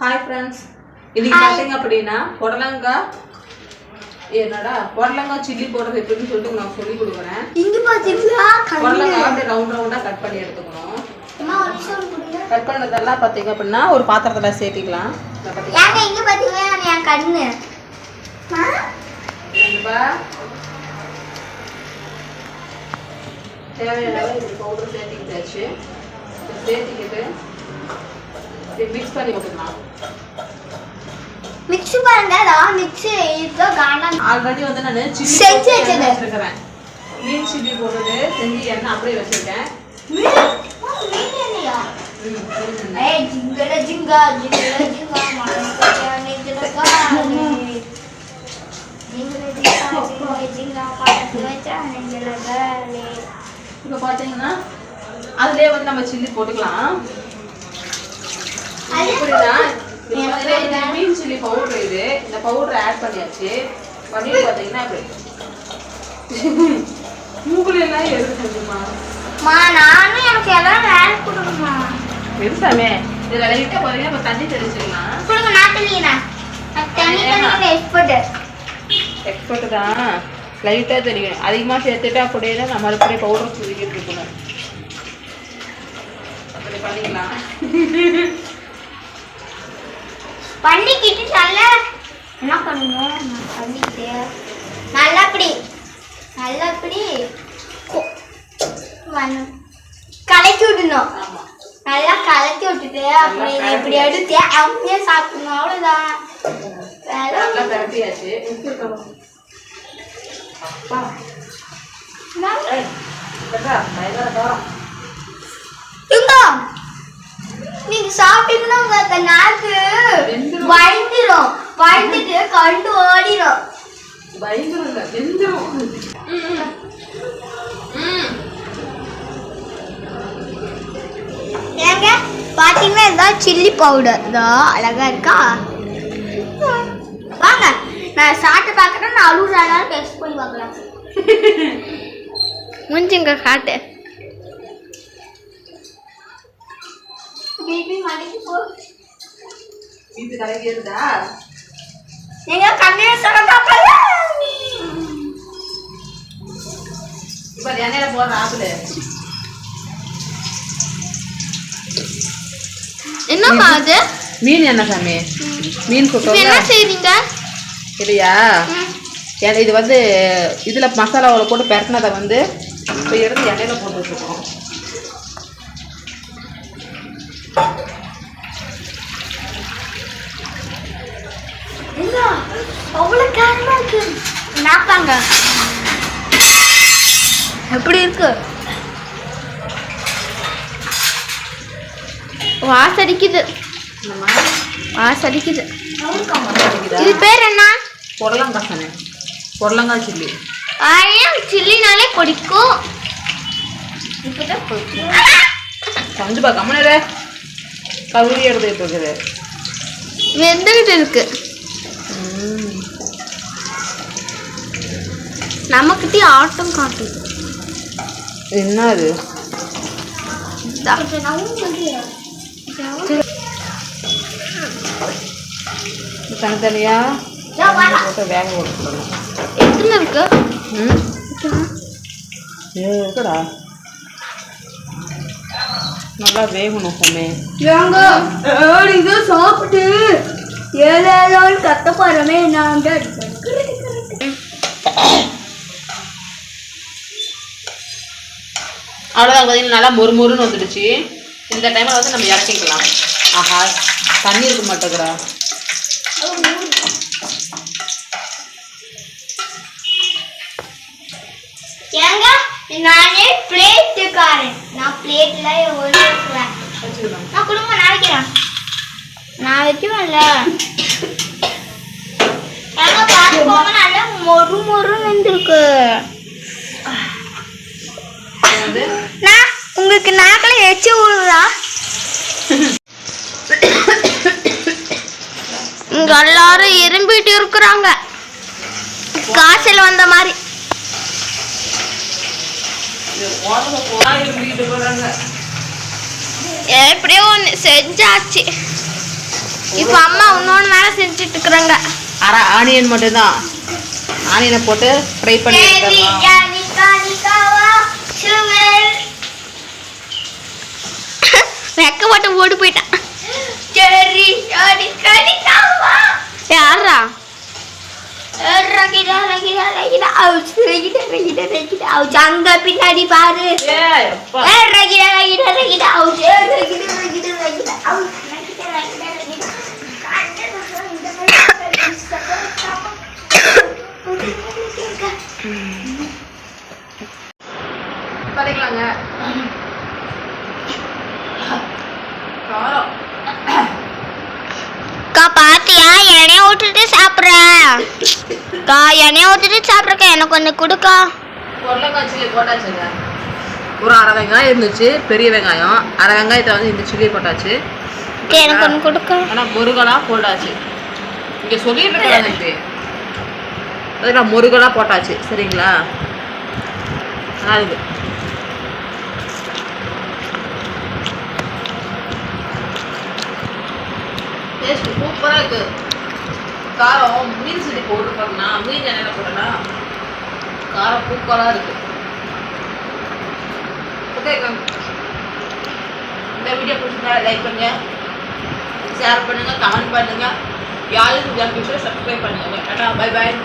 Hi friends, இன்னைக்கு பார்த்தீங்க அப்படின்னா புடலங்காய் சில்லி போடுறது எப்படின்னு சொல்லிட்டு நான் சொல்லி கொடுக்குறேன். இங்க பாத்தீங்களா புடலங்காய் அப்படியே ரவுண்டா கட் பண்ணி எடுத்துக்கணும். கட் பண்ணதெல்லாம் பார்த்தீங்க அப்படின்னா ஒரு பாத்திரத்துல சேர்த்திக்கலாம். இங்க பாத்தீங்களா என் கண்ணு தேவையான பவுடர் சேர்த்திக்கிட்டாச்சு. சேர்த்திக்கிட்டு மிக்ஸ் பண்ணி விட்டுக்கலாம். மிக்ஸ் பண்ணுங்க. மிக்ஸ் இதோ காணா ஆல்ரெடி வந்து நான் சில்லி செஞ்சு வச்சிருக்கேன். மீன் சில்லி போடுறது செஞ்சு எண்ணெய் அப்படியே வச்சிருக்கேன். மீன் என்னையா? ஏய் ஜிங்கட ஜிங்கா ஜிங்கட ஜிங்கா மானக்கா நிஜலகா ஜிங்கட ஜிங்கா பாத்தா நிஜலகா. இப்போ பாத்தீங்கன்னா அதுலயே வந்து நம்ம சில்லி போட்டுக்கலாம். மீன் சில்லி பவுடர் இது. இந்த பவுடர் ஆட் பண்ணியாச்சு. பண்ணிட்டு பாத்தீங்கன்னா மூக்குல எல்லாம் எடுத்துமா நானும் எனக்கு எல்லாம் வேலை கொடுக்குமா எடுத்தாமே. இதுல லைட்டா பாத்தீங்கன்னா இப்ப தண்ணி தெளிச்சுக்கலாம். கொடுங்க. நான் தெளிக்கிறேன். தண்ணி எக்ஸ்பர்ட் தான். லைட்டா தெளிக்கணும். அதிகமா சேர்த்துட்டு அப்படியே தான் நம்ம அப்படியே பவுடர் தூக்கிட்டு இருக்கணும். அப்படி பண்ணிக்கலாம். பண்ணிக்கிட்டு நல்லா என்ன பண்ணணும்? பண்ணிக்கிட்டு நல்லபடி கலக்கி விடணும். நல்லா கலக்கி விட்டுட்டு அப்படி இப்படி எடுத்து அப்படியே சாப்பிடணும். அவ்வளவுதான். நல்லா பரட்டியாச்சு. நீங்க சாப்பிட்டீங்கன்னா உங்க நாக்கு பயந்துடும். பயந்துட்டு கண்டு ஓடிடும். ஏங்க பாத்தீங்கன்னா இதுதான் சில்லி பவுடர். தான் அழகா இருக்கா? வாங்க நான் சாப்பிட்டு பார்க்கறேன். நான் அழுகுறாங்க டெஸ்ட் பண்ணி பார்க்கலாம். முடிஞ்சுங்க காட்டு. பேபி மடிக்கு போ. இது கலக்கிடுதா? நீங்க கண்ணே சரதாப்பா. இப்ப எண்ணெயில போடுற ஆப்பிள் என்னம்மா அது? மீன் என்ன சாமி? மீன் சுத்தம் என்ன செய்றீங்க? இல்லையா? இது வந்து இதுல மசாலாவோட போட்டு பெரட்டினதை வந்து இப்போ எடுத்து எண்ணெயில போட்டு வச்சுருக்கோம். அவ்வளோ காரமா இருக்கு. நாப்பாங்க எப்படி இருக்கு? வாசடிக்குது. வாசடிக்குது. இது பேர் என்ன? புடலங்காய் தானே. புடலங்காய் சில்லி. சில்லினாலே பிடிக்கும். கொஞ்சம் கம்மனே கவுரி எடுத்துக்கிட்டு இருக்குது. வெந்துகிட்டு இருக்கு. நமக்கிட்டே ஆட்டம் காட்டுது. என்ன அது? தனித்தனியா போட்டு வேக கொடுத்துடணும். எத்தனை இருக்கு? இருக்குடா. நல்லா வேகணும் சாமி. ஏங்க சாப்பிட்டு ஏழாவது கத்த போறமே. நாங்க அவ்வளோதான். பார்த்தீங்கன்னா நல்லா மொறுமொறுன்னு வந்துடுச்சு. இந்த டைமில் வந்து நம்ம இறக்கிக்கலாம். ஆஹா, தண்ணி இருக்க மாட்டேங்கிறா. ஏங்க நானே பிளேட்டுக்காரன். நான் பிளேட்ல ஒழுங்குறேன். நான் குடும்பம் நாளைக்கிறேன். நான் வைக்கிறேன்ல. ஏங்க பார்த்து போங்க. நல்லா மொறு மொறுன்னு வந்துருக்கு. நான் உங்களுக்கு நாக்கில எச்சி விடுதா? இங்க எல்லாரும் இரும்பிட்டு இருக்கிறாங்க. காய்ச்சல் வந்த மாதிரி. எப்படியோ ஒன்று செஞ்சாச்சு. இப்போ அம்மா இன்னொன்று வேலை செஞ்சுட்டு இருக்கிறாங்க. ஆனியன் மட்டும்தான். ஆனியனை போட்டு ஃப்ரை பண்ணி எடுத்துக்கலாம். வெக்க போட்டு ஓடி போயிட்டான். யாரா அங்க பின்னாடி பாரு. பண்ணிக்கலாங்க. காரம் பாத்தியா எண்ணெய் ஊற்றிட்டு சாப்பிட்ற. எண்ணெய் ஊற்றிட்டு சாப்பிட்றக்கா எனக்கு கொஞ்சம் கொடுக்கா. உருளைக்காய் சில்லி போட்டாச்சுங்க. ஒரு அரை வெங்காயம் இருந்துச்சு, பெரிய வெங்காயம். அரை வெங்காயத்தை வந்து இந்த சில்லி போட்டாச்சு. எனக்கு ஒன்று கொடுக்க. ஆனால் முருகலாக போட்டாச்சு. இங்கே சொல்லிட்டு இருக்கிறாங்க இப்போ அதுக்கு நான் முருகலாக போட்டாச்சு. சரிங்களா? அது டேஸ்ட் சூப்பராக இருக்குது. காரம் மீன் சில்லி பவுடர் போட்டோம்னா, மீன் எண்ணெயில் போட்டோன்னா காரம் சூப்பராக இருக்குது. ஓகே, இந்த வீடியோ பிடிச்சிருந்தா லைக் பண்ணுங்க, ஷேர் பண்ணுங்க, கமெண்ட் பண்ணுங்க. யாரும் சப்ஸ்கிரைப் பண்ணுங்க. Bye bye.